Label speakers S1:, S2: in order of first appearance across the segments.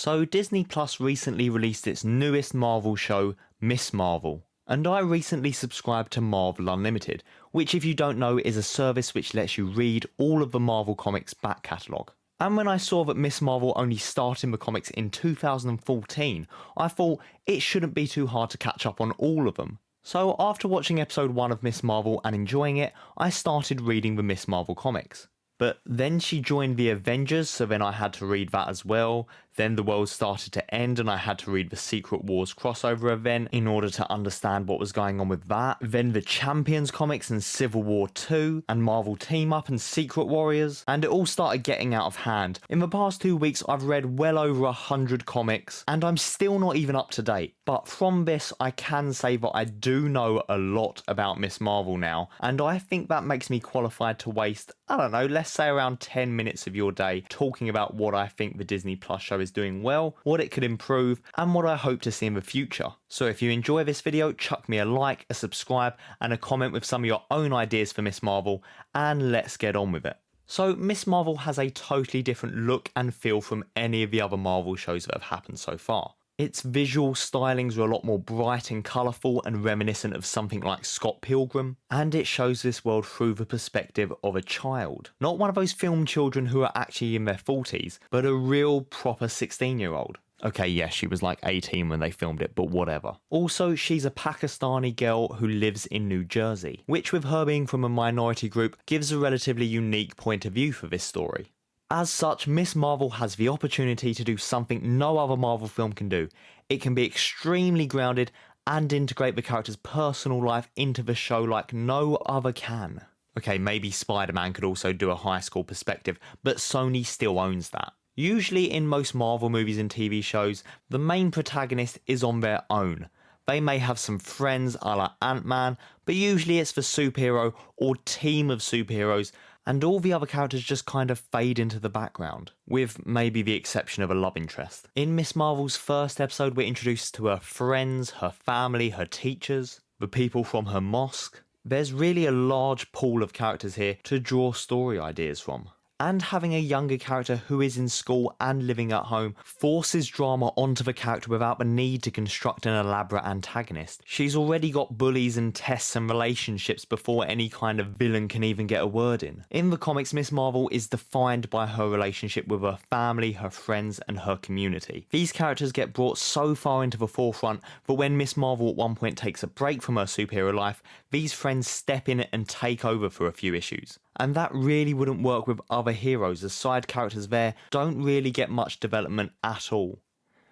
S1: So Disney Plus recently released its newest Marvel show, Miss Marvel. And I recently subscribed to Marvel Unlimited, which if you don't know is a service which lets you read all of the Marvel Comics back catalogue. And when I saw that Miss Marvel only started the comics in 2014, I thought it shouldn't be too hard to catch up on all of them. So after watching episode 1 of Miss Marvel and enjoying it, I started reading the Miss Marvel comics. But then she joined the Avengers, so then I had to read that as well. Then the world started to end and I had to read the Secret Wars crossover event in order to understand what was going on with that. Then the Champions comics and Civil War 2 and Marvel Team Up and Secret Warriors. And it all started getting out of hand. In the past 2 weeks I've read well over 100 comics and I'm still not even up to date. But from this I can say that I do know a lot about Miss Marvel now. And I think that makes me qualified to waste, I don't know, let's say around 10 minutes of your day talking about what I think the Disney Plus show is doing well, what it could improve, and what I hope to see in the future. So if you enjoy this video, chuck me a like, a subscribe, and a comment with some of your own ideas for Miss Marvel, and let's get on with it. So Miss Marvel has a totally different look and feel from any of the other Marvel shows that have happened so far. Its visual stylings are a lot more bright and colourful and reminiscent of something like Scott Pilgrim, and it shows this world through the perspective of a child. Not one of those film children who are actually in their 40s, but a real proper 16-year-old. Okay, yes, she was like 18 when they filmed it, but whatever. Also, she's a Pakistani girl who lives in New Jersey, which with her being from a minority group gives a relatively unique point of view for this story. As such, Miss Marvel has the opportunity to do something no other Marvel film can do. It can be extremely grounded and integrate the character's personal life into the show like no other can. Okay, maybe Spider-Man could also do a high school perspective, but Sony still owns that. Usually in most Marvel movies and TV shows, the main protagonist is on their own. They may have some friends a la Ant-Man, but usually it's the superhero or team of superheroes, and all the other characters just kind of fade into the background, with maybe the exception of a love interest. In Miss Marvel's first episode, we're introduced to her friends, her family, her teachers, the people from her mosque. There's really a large pool of characters here to draw story ideas from. And having a younger character who is in school and living at home forces drama onto the character without the need to construct an elaborate antagonist. She's already got bullies and tests and relationships before any kind of villain can even get a word in. In the comics, Miss Marvel is defined by her relationship with her family, her friends, and her community. These characters get brought so far into the forefront that when Miss Marvel at one point takes a break from her superhero life, these friends step in and take over for a few issues. And that really wouldn't work with other heroes, as side characters there don't really get much development at all.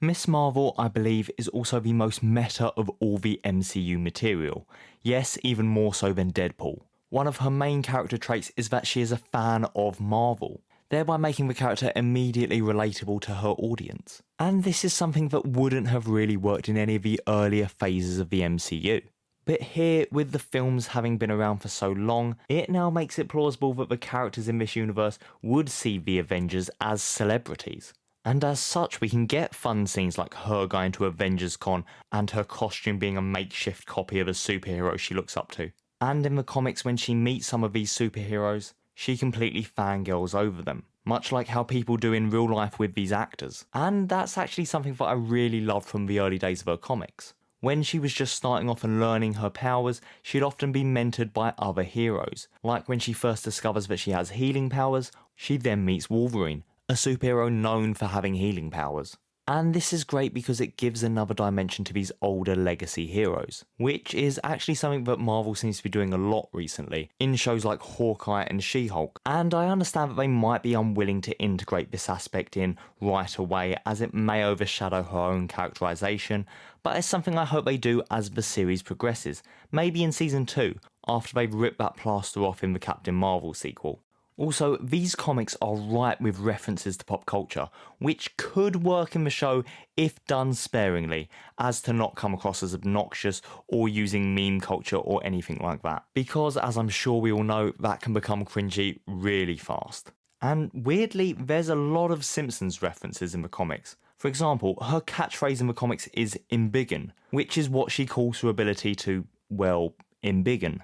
S1: Miss Marvel, I believe, is also the most meta of all the MCU material. Yes, even more so than Deadpool. One of her main character traits is that she is a fan of Marvel, thereby making the character immediately relatable to her audience. And this is something that wouldn't have really worked in any of the earlier phases of the MCU. But here, with the films having been around for so long, it now makes it plausible that the characters in this universe would see the Avengers as celebrities. And as such, we can get fun scenes like her going to Avengers Con and her costume being a makeshift copy of a superhero she looks up to. And in the comics, when she meets some of these superheroes, she completely fangirls over them, much like how people do in real life with these actors. And that's actually something that I really loved from the early days of her comics. When she was just starting off and learning her powers, she'd often be mentored by other heroes. Like when she first discovers that she has healing powers, she then meets Wolverine, a superhero known for having healing powers. And this is great because it gives another dimension to these older legacy heroes, which is actually something that Marvel seems to be doing a lot recently, in shows like Hawkeye and She-Hulk. And I understand that they might be unwilling to integrate this aspect in right away, as it may overshadow her own characterization, but it's something I hope they do as the series progresses, maybe in season 2, after they've ripped that plaster off in the Captain Marvel sequel. Also, these comics are ripe with references to pop culture, which could work in the show if done sparingly, as to not come across as obnoxious or using meme culture or anything like that. Because, as I'm sure we all know, that can become cringy really fast. And weirdly, there's a lot of Simpsons references in the comics. For example, her catchphrase in the comics is embiggen, which is what she calls her ability to, well, embiggen.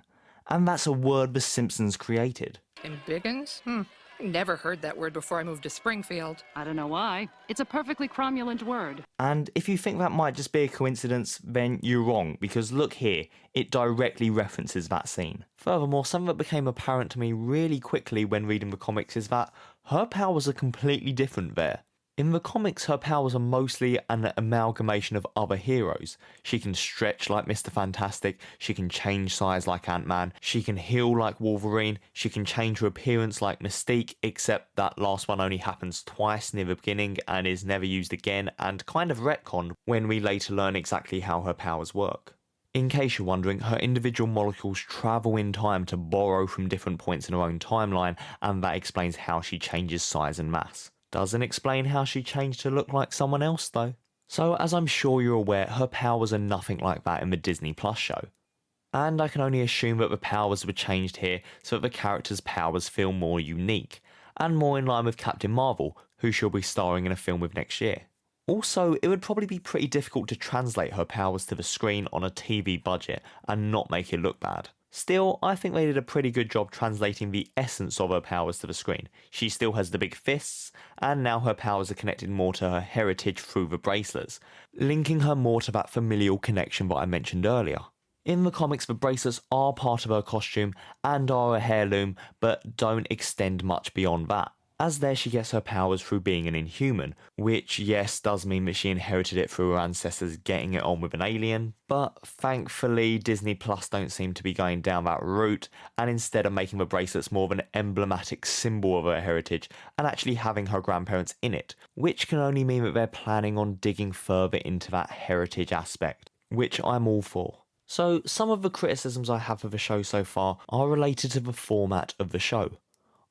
S1: And that's a word the Simpsons created.
S2: Embiggens? Never heard that word before I moved to Springfield.
S3: I don't know why. It's a perfectly cromulent word.
S1: And if you think that might just be a coincidence, then you're wrong, because look here, it directly references that scene. Furthermore, something that became apparent to me really quickly when reading the comics is that her powers are completely different there. In the comics, her powers are mostly an amalgamation of other heroes. She can stretch like Mr. Fantastic, she can change size like Ant-Man, she can heal like Wolverine, she can change her appearance like Mystique, except that last one only happens twice near the beginning and is never used again, and kind of retconned when we later learn exactly how her powers work. In case you're wondering, her individual molecules travel in time to borrow from different points in her own timeline, and that explains how she changes size and mass. Doesn't explain how she changed to look like someone else though. So as I'm sure you're aware, her powers are nothing like that in the Disney Plus show. And I can only assume that the powers were changed here so that the character's powers feel more unique, and more in line with Captain Marvel, who she'll be starring in a film with next year. Also, it would probably be pretty difficult to translate her powers to the screen on a TV budget and not make it look bad. Still, I think they did a pretty good job translating the essence of her powers to the screen. She still has the big fists, and now her powers are connected more to her heritage through the bracelets, linking her more to that familial connection that I mentioned earlier. In the comics, the bracelets are part of her costume and are a heirloom, but don't extend much beyond that. As there she gets her powers through being an Inhuman, which yes does mean that she inherited it through her ancestors getting it on with an alien, but thankfully Disney Plus don't seem to be going down that route and instead are making the bracelets more of an emblematic symbol of her heritage and actually having her grandparents in it, which can only mean that they're planning on digging further into that heritage aspect, which I'm all for. So some of the criticisms I have of the show so far are related to the format of the show.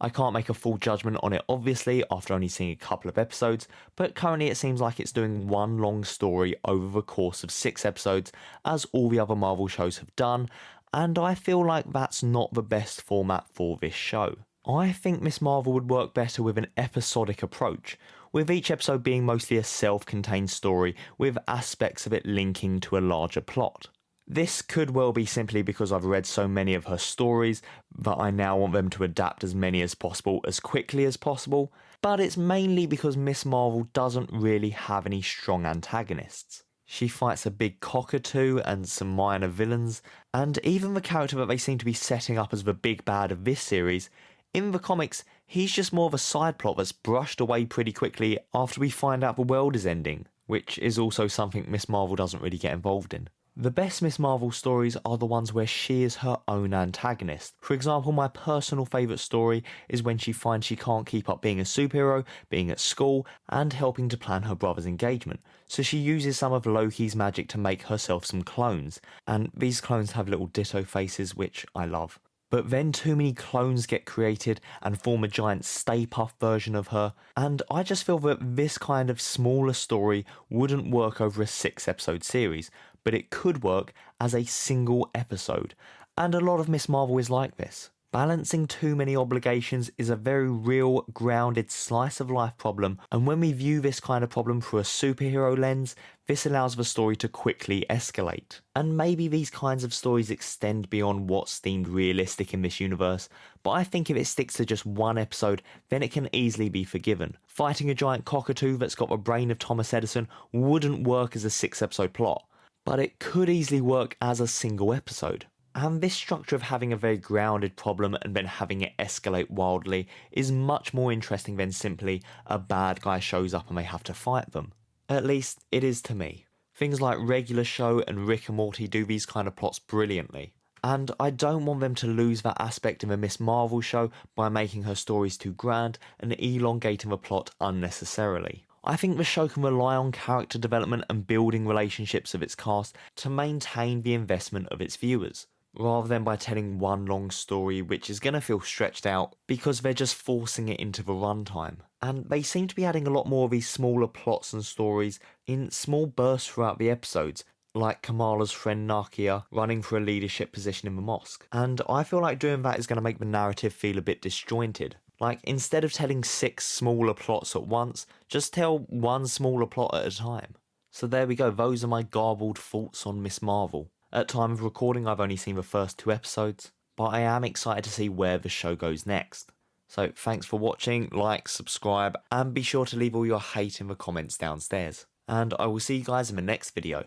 S1: I can't make a full judgment on it obviously after only seeing a couple of episodes, but currently it seems like it's doing one long story over the course of 6 episodes as all the other Marvel shows have done, and I feel like that's not the best format for this show. I think Miss Marvel would work better with an episodic approach, with each episode being mostly a self-contained story with aspects of it linking to a larger plot. This could well be simply because I've read so many of her stories that I now want them to adapt as many as possible as quickly as possible, but it's mainly because Miss Marvel doesn't really have any strong antagonists. She fights a big cockatoo and some minor villains, and even the character that they seem to be setting up as the big bad of this series, in the comics he's just more of a side plot that's brushed away pretty quickly after we find out the world is ending, which is also something Miss Marvel doesn't really get involved in. The best Miss Marvel stories are the ones where she is her own antagonist. For example, my personal favourite story is when she finds she can't keep up being a superhero, being at school, and helping to plan her brother's engagement. So she uses some of Loki's magic to make herself some clones, and these clones have little ditto faces, which I love. But then too many clones get created and form a giant Stay Puft version of her, and I just feel that this kind of smaller story wouldn't work over a 6-episode series, but it could work as a single episode, and a lot of Miss Marvel is like this. Balancing too many obligations is a very real, grounded, slice-of-life problem, and when we view this kind of problem through a superhero lens, this allows the story to quickly escalate. And maybe these kinds of stories extend beyond what's deemed realistic in this universe, but I think if it sticks to just one episode, then it can easily be forgiven. Fighting a giant cockatoo that's got the brain of Thomas Edison wouldn't work as a 6-episode plot, but it could easily work as a single episode. And this structure of having a very grounded problem and then having it escalate wildly is much more interesting than simply a bad guy shows up and they have to fight them. At least it is to me. Things like Regular Show and Rick and Morty do these kind of plots brilliantly. And I don't want them to lose that aspect in the Miss Marvel show by making her stories too grand and elongating the plot unnecessarily. I think the show can rely on character development and building relationships of its cast to maintain the investment of its viewers, rather than by telling one long story which is going to feel stretched out because they're just forcing it into the runtime. And they seem to be adding a lot more of these smaller plots and stories in small bursts throughout the episodes, like Kamala's friend Nakia running for a leadership position in the mosque. And I feel like doing that is going to make the narrative feel a bit disjointed. Like, instead of telling 6 smaller plots at once, just tell one smaller plot at a time. So there we go, those are my garbled thoughts on Miss Marvel. At time of recording I've only seen the first 2 episodes, but I am excited to see where the show goes next. So thanks for watching, like, subscribe, and be sure to leave all your hate in the comments downstairs. And I will see you guys in the next video.